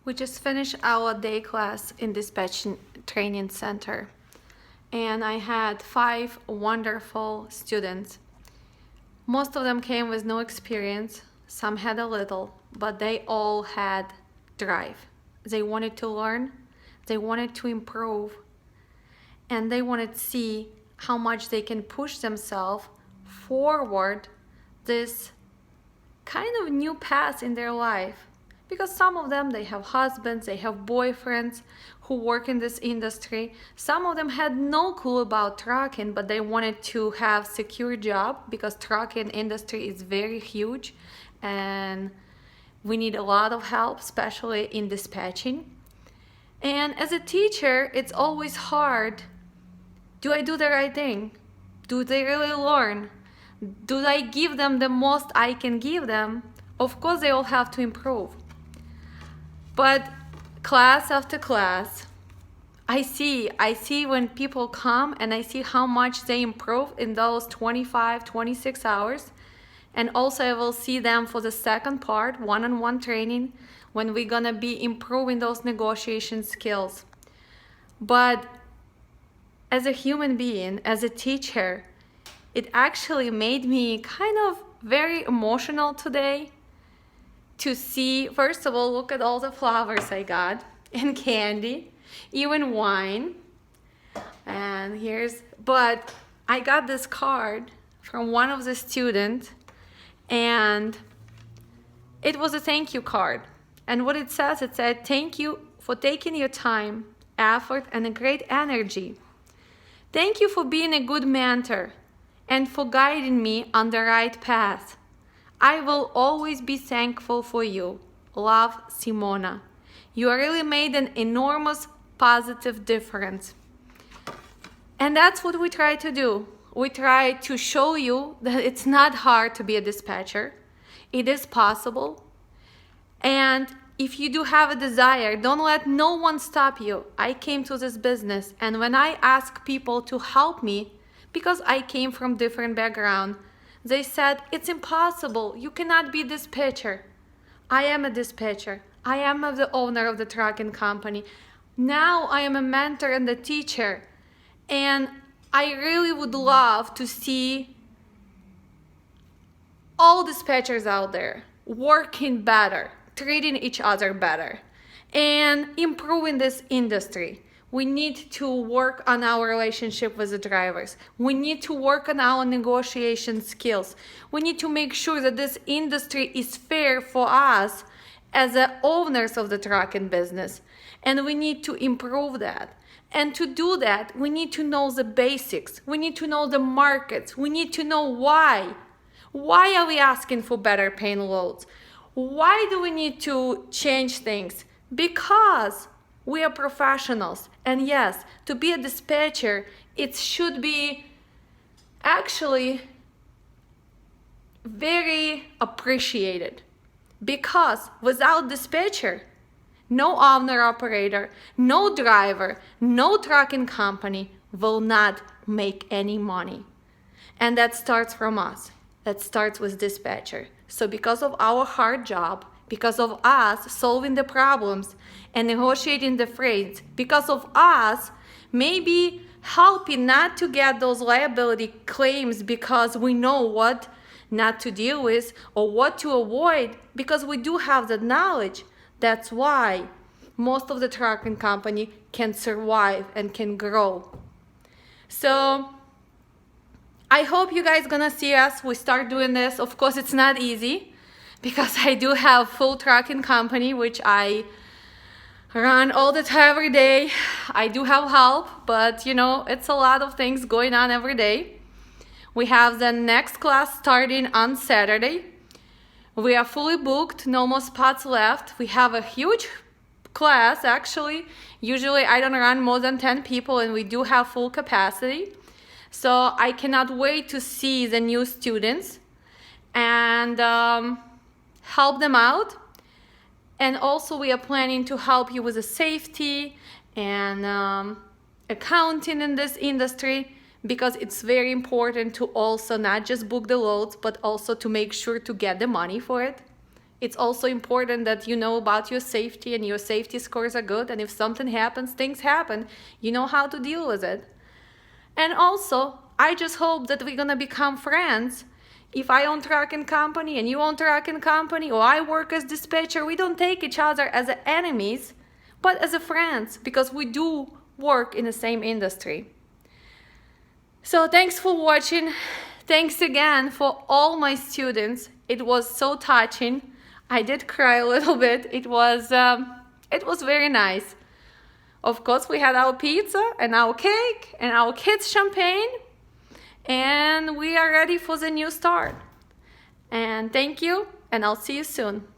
We just finished our day class in dispatching training center, and I had 5 wonderful students. Most of them came with no experience, some had a little, but they all had drive. They wanted to learn, they wanted to improve, and they wanted to see how much they can push themselves forward this kind of new path in their life. Because some of them, they have husbands, they have boyfriends who work in this industry. Some of them had no clue about trucking, but they wanted to have secure job because trucking industry is very huge and we need a lot of help, especially in dispatching. And as a teacher, it's always hard. Do I do the right thing? Do they really learn? Do I give them the most I can give them? Of course, they all have to improve. But class after class, I see when people come and I see how much they improve in those 25, 26 hours. And also I will see them for the second part, one-on-one training, when we're gonna be improving those negotiation skills. But as a human being, as a teacher, it actually made me kind of very emotional today to see, first of all, look at all the flowers I got and candy, even wine. And but I got this card from one of the students, and it was a thank you card. And what it said, thank you for taking your time, effort, and a great energy. Thank you for being a good mentor and for guiding me on the right path. I will always be thankful for you. Love, Simona. You really made an enormous positive difference. And that's what we try to do. We try to show you that it's not hard to be a dispatcher. It is possible. And if you do have a desire, don't let no one stop you. I came to this business, and when I ask people to help me, because I came from different background, they said, it's impossible. You cannot be a dispatcher. I am a dispatcher. I am the owner of the trucking company. Now I am a mentor and a teacher. And I really would love to see all dispatchers out there working better, treating each other better, and improving this industry. We need to work on our relationship with the drivers. We need to work on our negotiation skills. We need to make sure that this industry is fair for us as the owners of the trucking business. And we need to improve that. And to do that, we need to know the basics. We need to know the markets. We need to know why. Why are we asking for better paying loads? Why do we need to change things? Because we are professionals. And yes, to be a dispatcher, it should be actually very appreciated. Because without dispatcher, no owner operator, no driver, no trucking company will not make any money. And that starts from us. That starts with dispatcher. So because of our hard job, because of us solving the problems and negotiating the freight, because of us maybe helping not to get those liability claims because we know what not to deal with or what to avoid, because we do have the knowledge. That's why most of the trucking company can survive and can grow. So I hope you guys gonna see us. We start doing this. Of course, it's not easy because I do have full trucking company, which I run all the time every day. I do have help, but it's a lot of things going on every day. We have the next class starting on Saturday. We are fully booked, no more spots left. We have a huge class, actually. Usually I don't run more than 10 people, and we do have full capacity. So I cannot wait to see the new students and help them out. And also we are planning to help you with the safety and accounting in this industry, because it's very important to also not just book the loads, but also to make sure to get the money for it. It's also important that you know about your safety and your safety scores are good. And if something happens, things happen, you know how to deal with it. And also, I just hope that we're gonna become friends. If I own trucking company and you own trucking company, or I work as dispatcher, we don't take each other as enemies, but as a friends, because we do work in the same industry. So thanks for watching. Thanks again for all my students. It was so touching. I did cry a little bit. It was very nice. Of course, we had our pizza and our cake and our kids' champagne, and we are ready for the new start. And thank you, and I'll see you soon.